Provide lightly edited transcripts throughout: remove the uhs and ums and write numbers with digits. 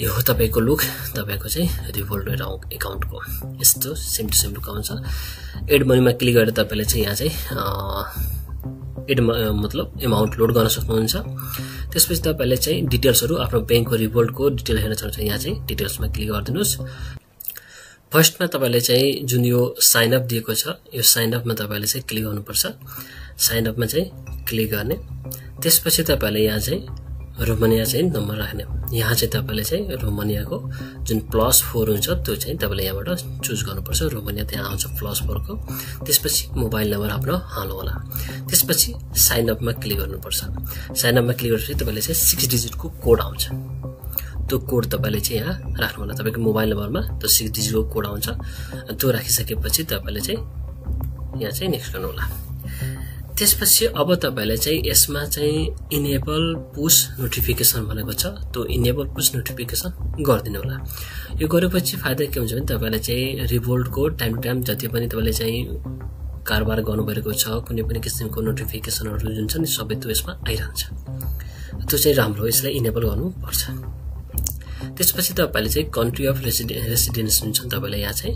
यो हो तपाईको लुक तपाईको चाहिँ रिभोल्ट एकाउन्टको यस्तो सेम टु सेम लुक आउँछ। एड मनीमा क्लिक गरेर तपाईले चाहिँ यहाँ चाहिँ एड मतलब अमाउन्ट लोड गर्न सक्नुहुन्छ। त्यसपछि तपाईले चाहिँ डिटेल्सहरु आफ्नो बैंकको रिभोल्टको डिटेल हेर्न चाहनुहुन्छ यहाँ चाहिँ डिटेल्समा क्लिक गर्दिनुस्। फर्स्टमा तपाईले चाहिँ जुन यो साइन अप दिएको छ यो साइन अपमा तपाईले चाहिँ क्लिक गर्नुपर्छ। साइन अपमा चाहिँ क्लिक गर्ने त्यसपछि तपाईले यहाँ चाहिँ रोमानिया चाहिँ नम्बर राख्ने। यहाँ चाहिँ तपाईले चाहिँ रोमानियाको जुन +4 हुन्छ त्यो चाहिँ तपाईले यहाँबाट चुज गर्नुपर्छ। रोमानिया त्यहाँ आउँछ +4 को। त्यसपछि मोबाइल नम्बर आफ्नो हाल्नु होला। त्यसपछि साइन अपमा क्लिक गर्नुपर्छ। साइन अपमा क्लिक गरेपछि तपाईले चाहिँ 6 डिजिटको कोड आउँछ। त्यो कोड तपाईले चाहिँ यहाँ राख्नु होला। तपाईको मोबाइल नम्बरमा त्यो 6 डिजिटको कोड आउँछ। त्यो राखिसकेपछि तपाईले चाहिँ यहाँ चाहिँ नेक्स्ट गर्नु होला। त्यसपछि अब तपाईले चाहिँ यसमा चाहिँ इनेबल पुश नोटिफिकेसन भनेको छ त्यो इनेबल पुश नोटिफिकेसन गरिदिनु होला। यो गरेपछि फाइदा के हुन्छ भने तपाईले चाहिँ रिभोल्टको टाइम टु टाइम जति पनि तपाईले चाहिँ कारोबार गर्नुभएको छ कुनै पनि किसिमको नोटिफिकेसनहरु जुन छ नि सबै त्यो यसमा आइरहन्छ। त्यो चाहिँ राम्रो हो, यसलाई इनेबल गर्नुपर्छ। त्यसपछि तपाईले चाहिँ कन्ट्री अफ रेसिडेन्स हुन्छ तपाईले यहाँ चाहिँ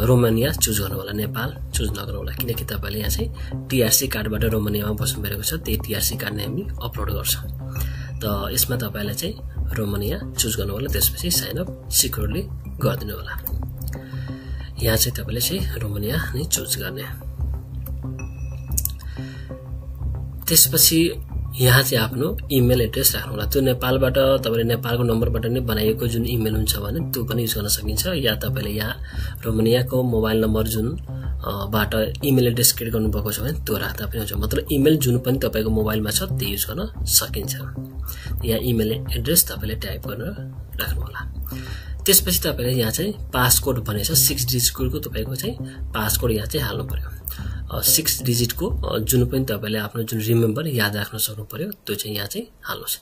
रोमानिया चुज गर्नु होला। नेपाल चुज नगर्नु होला किनकि तपाईले यहाँ चाहिँ टीआरसी कार्डबाट रोमानियामा बस्नु भएको छ। त्यही टीआरसी कार्ड नै हामी अपलोड गर्छौं। त यसमा तपाईले चाहिँ रोमानिया चुज गर्नु होला। त्यसपछि साइन अप सिक्योरली गर्दिनु होला। यहाँ चाहिँ तपाईले चाहिँ रोमानिया नै चुज गर्ने। त्यसपछि यहाँ चाहिँ आफ्नो इमेल एड्रेस राख्नु होला। त्यो नेपालबाट तपाईले नेपालको नम्बरबाट नै बनाएको जुन इमेल हुन्छ भने त्यो पनि युज गर्न सकिन्छ। या तपाईले यहाँ रोमानियाको मोबाइल नम्बर जुन बाट इमेल एड्रेस क्रिएट गर्नुभएको छ भने त्यो राख्दा पनि हुन्छ। मतलब इमेल जुन पनि तपाईको मोबाइलमा छ त्यो युज गर्न सकिन्छ। यहाँ इमेल एड्रेस तपाईले टाइप गरेर राख्नु होला। त्यसपछि तपाईले यहाँ चाहिँ पासकोड भनेछ 6 डिजिटको तपाईको चाहिँ पासकोड यहाँ चाहिँ हाल्नु पर्यो। 6 डिजिटको जुन पनि तपाईले आफ्नो जुन रिमेम्बर याद राख्न सक्नु पर्यो त्यो चाहिँ यहाँ चाहिँ हाल्नुस्।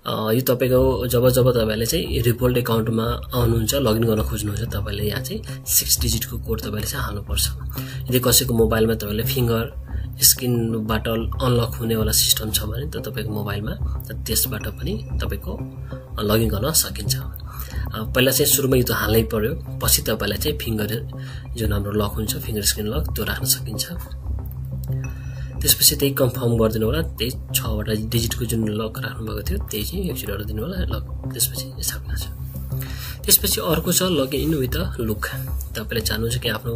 यो तपाईको जब तपाईले चाहिँ रिभोल्ट एकाउन्टमा आउनुहुन्छ लगइन गर्न खोज्नुहुन्छ तपाईले यहाँ चाहिँ 6 डिजिटको कोड तपाईले चाहिँ हाल्नु पर्छ। यदि कसैको मोबाइलमा तपाईले फिंगर स्क्रिनबाट अनलक हुनेवाला सिस्टम छ भने त तपाईको मोबाइलमा त्यसबाट पनि तपाईको लगइन गर्न सकिन्छ। पहिला चाहिँ सुरुमा यो त हाल्नै पर्यो। पछि तपाईलाई चाहिँ फिंगर जुन हाम्रो लक हुन्छ फिंगर स्क्रिन लक त्यो राख्न सकिन्छ। त्यसपछि त्यही कन्फर्म गरिदिनु होला। त्यही 6 वटा डिजिटको जुन लक राख्नु भएको थियो त्यही चाहिँ एकचोटी गर्न दिनु होला। लक त्यसपछि यस्तो छ। त्यसपछि अर्को छ लगइन विथ लुक। तपाईले चाहनुहुन्छ कि आफ्नो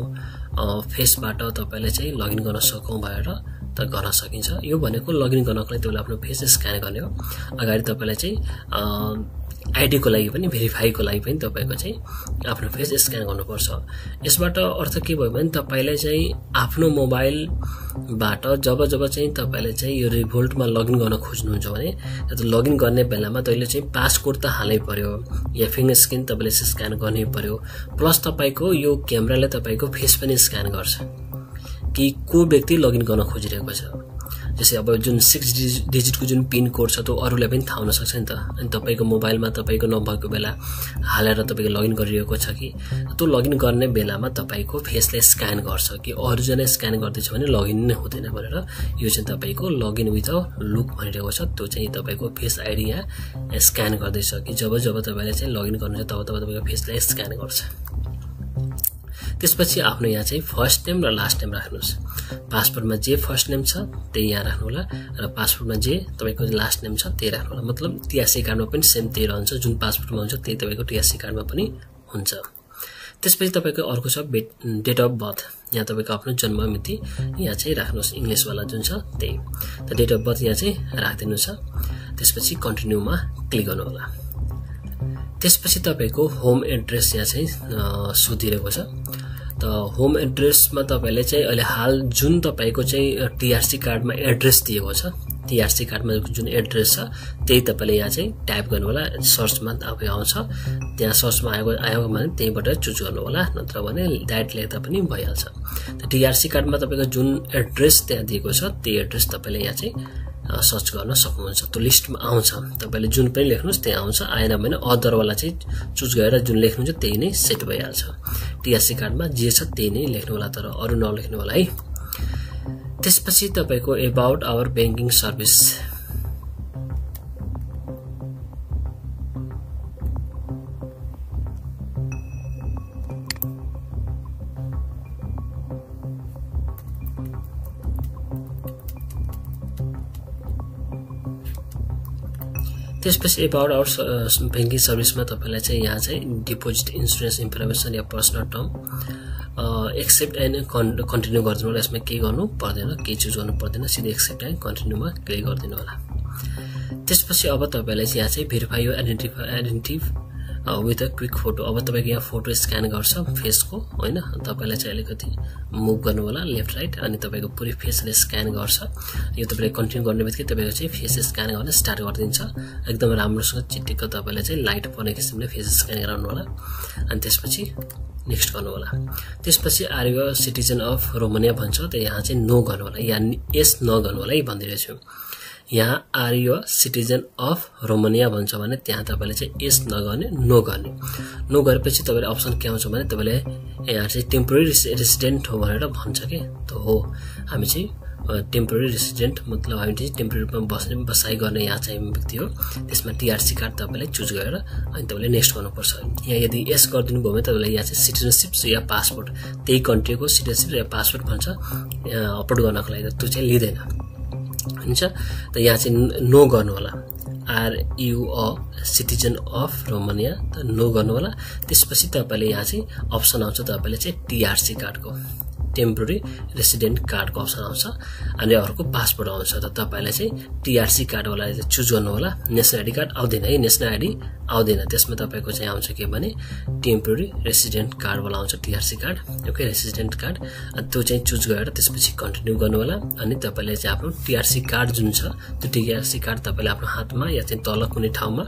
फेसबाट तपाईले चाहिँ लगइन गर्न सकौं भनेर त गर्न सकिन्छ। यो भनेको लगइन गर्नको लागि तपाईले आफ्नो फेस स्क्यान गर्ने हो। अगाडि तपाईलाई चाहिँ आईडी को लागि पनि भेरिफाई को लागि पनि तपाईको चाहिँ आफ्नो फेस स्क्यान गर्नुपर्छ। यसबाट अर्थ के भयो भने तपाईले चाहिँ आफ्नो मोबाइलबाट जब चाहिँ तपाईले चाहिँ यो रिभोल्टमा लगइन गर्न खोज्नुहुन्छ भने त्यो लगइन गर्ने बेलामा तपाईले चाहिँ पासकोड त हाल्नै पर्यो या फिंगर स्क्रिन तपाईले स्क्यान गर्नै पर्यो। प्लस तपाईको यो क्यामेराले तपाईको फेस पनि स्क्यान गर्छ कि को व्यक्ति लगइन गर्न खोजिरहेको छ। जस्तै अब जुन 6 डिजिटको जुन पिन कोड छ त्यो अरूलाई पनि थाहा हुन सक्छ नि त। अनि तपाईको मोबाइलमा तपाईको नभएको बेला हालेर तपाईको लगइन गरिरहेको छ कि त्यो लगइन गर्ने बेलामा तपाईको फेसले स्क्यान गर्छ कि अरु जना स्क्यान गर्दै छ भने लगइन नै हुँदैन भनेर यो चाहिँ तपाईको लगइन विथ लुक भनिरहेको छ। त्यो चाहिँ तपाईको फेस आईडी यहाँ स्क्यान गर्दै छ कि जब तपाईले चाहिँ लगइन गर्नुहुन्छ तब तपाईको फेसलाई स्क्यान गर्छ। त्यसपछि आफ्नो यहाँ चाहिँ फर्स्ट नेम र लास्ट नेम राख्नुस्। पासपोर्टमा जे फर्स्ट नेम छ त्यही यहाँ राख्नु होला र पासपोर्टमा जे तपाईको लास्ट नेम छ त्यही राख्नु होला। मतलब टीआरसी कार्डमा पनि सेम त्यही रहन्छ। जुन पासपोर्टमा हुन्छ त्यही तपाईको टीआरसी कार्डमा पनि हुन्छ। त्यसपछि तपाईको अर्को छ डेट अफ बर्थ। यहाँ तपाईको आफ्नो जन्म मिति यहाँ चाहिँ राख्नुस्। इंग्लिश वाला जुन छ त्यही त डेट अफ बर्थ यहाँ चाहिँ राख्दिनु छ। त्यसपछि कन्टिन्यूमा क्लिक गर्नु होला। त्यसपछि तपाईको होम एड्रेस यहाँ चाहिँ सोधिरहेको छ। त होम एड्रेसमा तपाईले चाहिँ अहिले हाल जुन तपाईको चाहिँ टीआरसी कार्डमा एड्रेस दिएको छ टीआरसी कार्डमा जुन एड्रेस छ त्यही तपाईले यहाँ चाहिँ टाइप गर्नु होला। सर्चमा आफै आउँछ। त्यहाँ सर्चमा आयो भने त्यहीबाट चुज गर्नु होला नत्र भने डाइरेक्ट लेख्दा पनि भइहाल्छ। त टीआरसी कार्डमा तपाईको जुन एड्रेस त्यहाँ दिएको छ त्यही एड्रेस तपाईले यहाँ चाहिँ सर्च गर्न सक्नुहुन्छ। त्यो लिस्टमा आउँछ। तपाईले जुन पनि लेख्नुस् त्यही आउँछ। आएन भने अदर वाला चाहिँ चुज गरेर जुन लेख्नुहुन्छ त्यही नै सेट भइहाल्छ। टीआरसी कार्डमा जे छ त्यही नै लेख्नु होला तर अरु नलेख्नु होला है। त्यसपछि तपाईको अबाउट आवर बैंकिङ सर्भिस त्यसपछि अबाउट आवर बैंकिङ सर्भिसमा तपाईलाई चाहिँ यहाँ चाहिँ डिपोजिट इन्स्योरेन्स इन्फर्मेसन या personal term accept and continue गरिदिनु होला। यसमा केही गर्नु पर्दैन, केही चुज गर्नु पर्दैन, सिधै एक्सेप्ट एन्ड कन्टिन्यूमा क्लिक गरिदिनु होला। त्यसपछि अब तपाईलाई चाहिँ यहाँ चाहिँ verify your identity with a quick photo. अब तपाईको यहाँ फोटो स्क्यान गर्छ फेसको हैन, तपाईलाई चाहिँ अलिकति मुभ गर्नु होला लेफ्ट राइट, अनि तपाईको पुरै फेसले स्क्यान गर्छ। यो तपाईले कन्टिन्यू गर्नेबित्तिकै तपाईको चाहिँ फेस स्क्यान गर्न स्टार्ट गरिदिन्छ। एकदम राम्रोसँग चिटिक्क तपाईले चाहिँ लाइट पर्ने किसिमले फेस स्क्यान गराउनु होला, अनि त्यसपछि नेक्स्ट गर्नु होला। त्यसपछि are you a citizen of Romania भन्छ, त यहाँ चाहिँ नो गर्नु होला, या यस नगर्नु होला है भनिरहेछु। यहाँ are you a citizen of Romania भन्छ भने त्यहाँ तपाईले चाहिँ यस नगर्ने नो गर्ने। नो गरेपछि तपाईले अप्सन के आउँछ भने तपाईले यहाँ चाहिँ टेम्पोररी रेसिडेन्ट हो भनेर भन्छ के, त हो हामी चाहिँ टेम्पोररी रेसिडेन्ट मतलब हामी चाहिँ टेम्पोररी रूपमा बसाइ गर्ने यहाँ चाहिँ व्यक्ति हो। त्यसमा टीआरसी कार्ड तपाईले चुज गरेर अनि तपाईले नेक्स्ट गर्नुपर्छ। यहाँ यदि यस गरिदिनु भयो भने तपाईलाई यहाँ चाहिँ सिटिजनशिप या पासपोर्ट त्यही कन्ट्रीको सिटिजनशिप या पासपोर्ट भन्छ अपलोड गर्नको लागि, त्यो चाहिँ लिँदैन हुन्छ। त यहाँ चाहिँ नो गर्नु होला, are you a citizen of Romania, त नो गर्नु होला। त्यसपछि तपाईले यहाँ चाहिँ अप्सन आउँछ तपाईले चाहिँ टीआरसी कार्डको टेम्पोररी रेसिडेन्ट कार्डको अप्सन आउँछ, अनि अर्को पासपोर्ट आउँछ। त तपाईले चाहिँ टीआरसी कार्डवाला चुज गर्नु होला। नेसनल आइडी कार्ड आउँदैन है, नेसनल आइडी आउँदैन, त्यसमा तपाईको चाहिँ आउँछ के भने टेम्पोररी रेसिडेन्ट कार्डवाला आउँछ TRC card, okay resident card. अनि त्यो चाहिँ चुज गरेर त्यसपछि कन्टिन्यू गर्नु होला। अनि तपाईले चाहिँ आफ्नो टीआरसी कार्ड जुन छ त्यो टीआरसी कार्ड तपाईले आफ्नो हातमा या चाहिँ तल कुनै ठाउँमा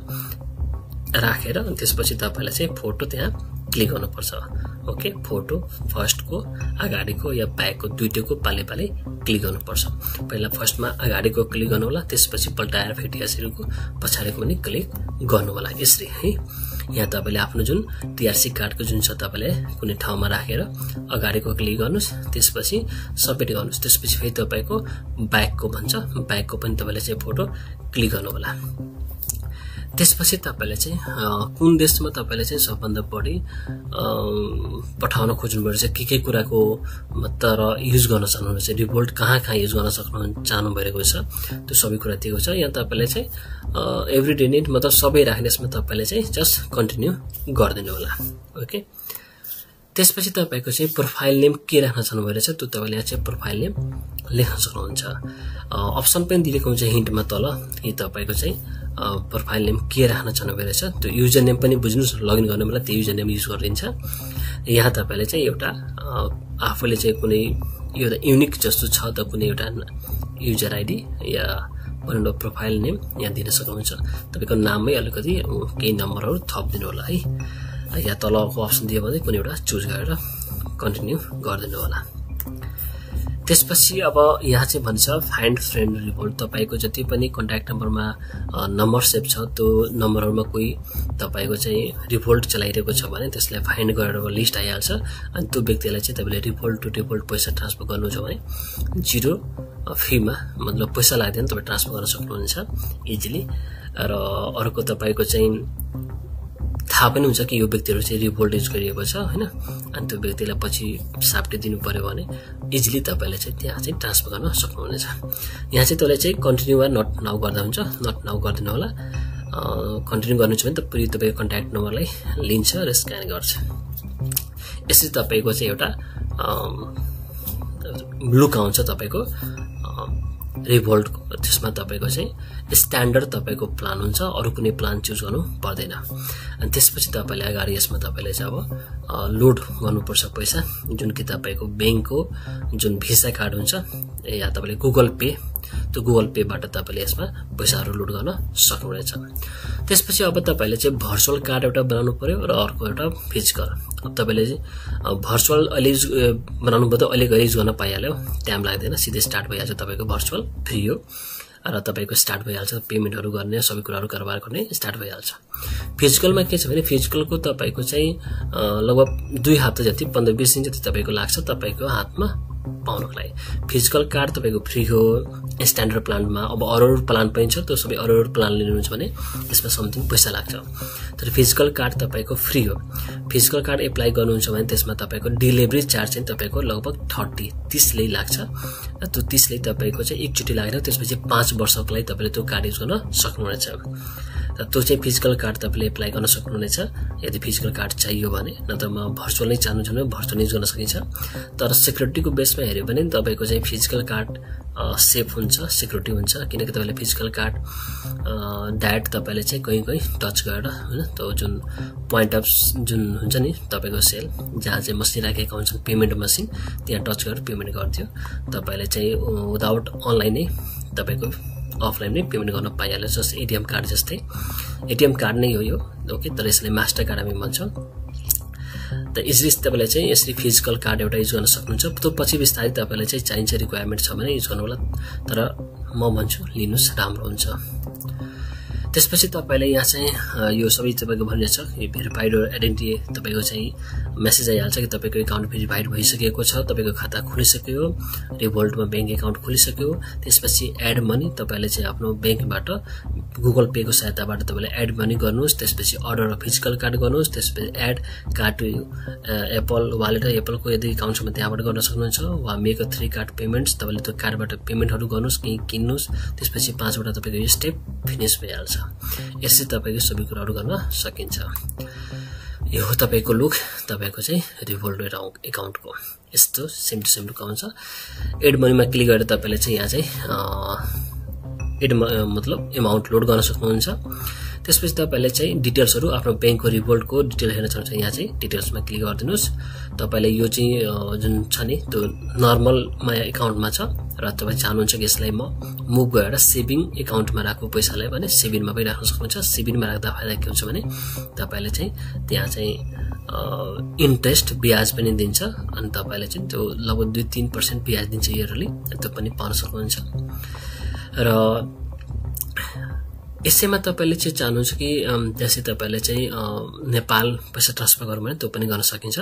राखेर अनि त्यसपछि तपाईले चाहिँ फोटो त्यहाँ क्लिक गर्नुपर्छ। ओके फोटो फर्स्टको अगाडिको या ब्याकको दुईटैको पाले पाले क्लिक गर्नुपर्छ। पहिला फर्स्टमा अगाडिको क्लिक गर्नु होला, त्यसपछि पल्टाएर फेरि टीआरसीको पछाडिको पनि क्लिक गर्नु होला यसरी है। यहाँ तपाईले आफ्नो जुन टीआरसी कार्डको जुन छ तपाईले कुनै ठाउँमा राखेर अगाडिको क्लिक गर्नुस्, त्यसपछि सबमिट गर्नुस्, त्यसपछि फेरि तपाईको ब्याकको भन्छ ब्याकको पनि तपाईले चाहिँ फोटो क्लिक गर्नु होला। त्यसपछि तपाईले चाहिँ कुन देशमा तपाईले चाहिँ सबभन्दा बढी पठाउन खोज्नुभएको छ, के कुराको तर युज गर्न चाहनुहुन्छ, रिभोल्ट कहाँ युज गर्न चाहनु भएको छ, त्यो सबै कुरा दिएको छ। यहाँ तपाईले चाहिँ एभ्रीडे निड मतलब सबै राख्ने, यसमा तपाईले चाहिँ जस्ट कन्टिन्यू गरिदिनु होला। ओके त्यसपछि तपाईको चाहिँ प्रोफाइल नेम के राख्न चाहनु भएको छ, त्यो तपाईले यहाँ चाहिँ प्रोफाइल नेम लेख्न सक्नुहुन्छ। अप्सन पनि दिएको हुन्छ हिन्टमा तल कि तपाईको चाहिँ प्रोफाइल नेम के राख्न चाहनु भएको छ। त्यो युजर नेम पनि बुझ्नुस्, लगइन गर्ने बेला त्यो युजर नेम युज गरिन्छ। यहाँ तपाईले चाहिँ एउटा आफूले चाहिँ कुनै एउटा युनिक जस्तो छ त कुनै एउटा युजर आइडी या भनौँ प्रोफाइल नेम यहाँ दिन सक्नुहुन्छ। तपाईको नाममै अलिकति केही नम्बरहरू थपिदिनु होला है। यहाँ तलको अप्सन दियो भने कुनै एउटा चुज गरेर कन्टिन्यू गरिदिनु होला। त्यसपछि अब यहाँ चाहिँ भन्छ फाइन्ड फ्रेन्ड रिभोल्ट। तपाईको जति पनि कन्ट्याक्ट नम्बरमा नम्बर सेभ छ त्यो नम्बरहरुमा कोही तपाईको चाहिँ रिभोल्ट चलाइरहेको छ भने त्यसलाई फाइन्ड गरेर लिस्ट आइहाल्छ। अनि त्यो व्यक्तिलाई चाहिँ तपाईले रिभोल्ट टु रिभोल्ट पैसा ट्रान्सफर गर्नु छ भने जीरो फीमा मतलब पैसा लाग्दैन तपाईले ट्रान्सफर गर्न सक्नुहुन्छ इजिली। र अर्को तपाईको चाहिँ थाहा पनि हुन्छ कि यो व्यक्तिहरु चाहिँ रिभोल्ट युज गरिएको छ हैन, अनि त्यो व्यक्तिलाई पछि साप्टे दिनु पर्यो भने इजिली तपाईले चाहिँ त्यहाँ चाहिँ ट्रान्सफर गर्न सक्नुहुनेछ। यहाँ चाहिँ तपाईले चाहिँ कन्टिन्यू वा नट नाउ गर्दा हुन्छ, नट नाउ गर्दिनु होला। कन्टिन्यू गर्नु छ भने त पुरै तपाईको कन्ट्याक्ट नम्बरलाई लिन्छ र स्क्यान गर्छ। यसरी तपाईको चाहिँ एउटा लुक आउँछ तपाईको रिभोल्टको, त्यसमा तपाईको चाहिँ स्ट्यान्डर्ड तपाईको प्लान हुन्छ, अरु कुनै प्लान चुज गर्नु पर्दैन। अनि त्यसपछि तपाईले अगाडि यसमा तपाईले चाहिँ अब लोड गर्नुपर्छ पैसा, जुन कि तपाईको बैंकको जुन भिसा कार्ड हुन्छ या तपाईले गुगल पे, त्यो गुगल पे बाट तपाईले यसमा पैसाहरु लोड गर्न सक्नुहुनेछ। त्यसपछि अब तपाईले चाहिँ भर्चुअल कार्ड एउटा बनाउनु पर्यो र अर्को एउटा फिजिकल। अब तपाईले चाहिँ भर्चुअल अहिले बनाउनु भयो त अहिले गरी युज गर्न पाइहाल्यो, टाइम लाग्दैन, सिधै स्टार्ट भइहाल्छ। तपाईको भर्चुअल फ्री हो र तपाईको स्टार्ट भइहाल्छ, पेमेन्टहरु गर्ने सबै कुराहरु कारोबार गर्ने स्टार्ट भइहाल्छ। फिजिकलमा के छ भने फिजिकलको तपाईको चाहिँ लगभग 2 हप्ता जति 15-20 दिन जति तपाईको लाग्छ। तपाईको हातमा पाउनको लागि फिजिकल कार्ड तपाईको फ्री हो स्ट्यान्डर्ड प्लानमा अब अरू प्लान पनि छ त्यो सबै अरू प्लान लिनुहुन्छ भने यसमा समथिङ पैसा लाग्छ तर फिजिकल कार्ड तपाईको फ्री हो फिजिकल कार्ड एप्लाई गर्नुहुन्छ भने त्यसमा तपाईको डेलिभरी चार्ज चाहिँ तपाईको लगभग 30 ले लाग्छ र त्यो 30 ले तपाईको चाहिँ एकचोटी लागेन त्यसपछि 5 वर्षको लागि तपाईले त्यो कार्ड युज गर्न सक्नुहुनेछ र त्यो चाहिँ फिजिकल कार्ड तपाईले एप्लाई गर्न सक्नुहुनेछ यदि फिजिकल कार्ड चाहियो भने नत्र म भर्चुअल नै चाहनुहुन्छ भने भर्चुअल युज गर्न सकिन्छ तर सिक्युरिटीको बेसमा हेर्यो भने तपाईको चाहिँ फिजिकल कार्ड सेफ हुन्छ सिक्युरिटी हुन्छ किनकि तपाईले फिजिकल कार्ड डाइरेक्ट तपाईले चाहिँ कहीं टच गरेर हैन त्यो जुन पोइन्ट अफ जुन हुन्छ नि तपाईको सेल जहाँ चाहिँ मसिन राखेको हुन्छ पेमेन्ट मसिन त्यहाँ टच गरेर पेमेन्ट गर्दियो तपाईले चाहिँ विदाउट अनलाइन नै तपाईको अफलाइन नै पेमेन्ट गर्न पाइहाल्छ जस्तै एटीएम कार्ड जस्तै एटीएम कार्ड नै हो यो ओके तर यसलाई मास्टर कार्ड हामी भन्छौं त यसरी तपाईले चाहिँ यसरी फिजिकल कार्ड एउटा युज गर्न सक्नुहुन्छ त्यो पछि विस्तारै तपाईलाई चाहिँ चाहिन्छ रिक्वायरमेन्ट छ भने युज गर्नु होला तर म भन्छु लिनुस् राम्रो हुन्छ त्यसपछि तपाईले यहाँ चाहिँ यो सबै तपाईको भनिन्छ यो भेरिफाइड आइडेन्टिटी तपाईको चाहिँ मेसेज आइहाल्छ कि तपाईको अकाउन्ट भेरिफाइड भइसकेको छ तपाईको खाता खुलिसक्यो रिभोल्टमा बैंक अकाउन्ट खुलिसक्यो त्यसपछि एड मनी तपाईले चाहिँ आफ्नो बैंकबाट गुगल पे को सहायताबाट तपाईले एड मनी गर्नुस् त्यसपछि अर्डर अफ फिजिकल कार्ड गर्नुस् त्यसपछि add card to Apple wallet Apple को यदि अकाउन्ट छ भने त्यहाँबाट गर्न सक्नुहुन्छ वा मेक अ 3 कार्ड पेमेन्ट्स तपाईले त्यो कार्डबाट पेमेन्टहरु गर्नुस् कि किन्नुस् त्यसपछि 5 वटा तपाईको यो स्टेप फिनिश भइहाल्छ यसै तपाईको सबै कुराहरु गर्न सकिन्छ यो हो तपाईको लुक तपाईको चाहिँ रिभोल्ट अकाउन्टको यस्तो सेम टु सेम काम छ एड मनीमा क्लिक गरेर तपाईले चाहिँ यहाँ चाहिँ एड मतलब अमाउन्ट लोड गर्न सक्नुहुन्छ त्यसपछि तपाईले चाहिँ डिटेल्सहरु आफ्नो बैंकको रिभोल्टको डिटेल हेर्न चाहनुहुन्छ यहाँ चाहिँ डिटेल्समा क्लिक गरिदिनुस् तपाईले यो चाहिँ जुन छ नि त्यो नर्मल मा अकाउन्टमा छ र तपाई चाहनुहुन्छ कि यसलाई म मुभ गरेर सेभिङ अकाउन्टमा राख्नु पैसालाई भने सेभिङमा पनि राख्न सक्नुहुन्छ सेभिङमा राख्दा फाइदा के हुन्छ भने तपाईले चाहिँ त्यहाँ चाहिँ इन्ट्रेस्ट ब्याज पनि दिन्छ अनि तपाईले चाहिँ त्यो लगभग 2-3% ब्याज दिन्छ इयरली त्यो पनि पाउन सक्नुहुन्छ र यसैमा तपाईले चाहिँ चाहनुहुन्छ कि त्यसै तपाईले चाहिँ नेपाल पैसा ट्रान्सफर गर्नु भने त्यो पनि गर्न सकिन्छ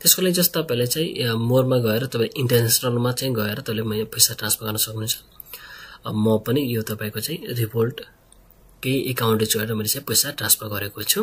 त्यसको लागि जस्तो तपाईले चाहिँ मोरमा गएर तपाई इन्टरनेशनलमा चाहिँ गएर तपाईले पैसा ट्रान्सफर गर्न सक्नुहुन्छ म पनि यो तपाईको चाहिँ रिभोल्ट के अकाउन्ट जोडेर मैले चाहिँ पैसा ट्रान्सफर गरेको छु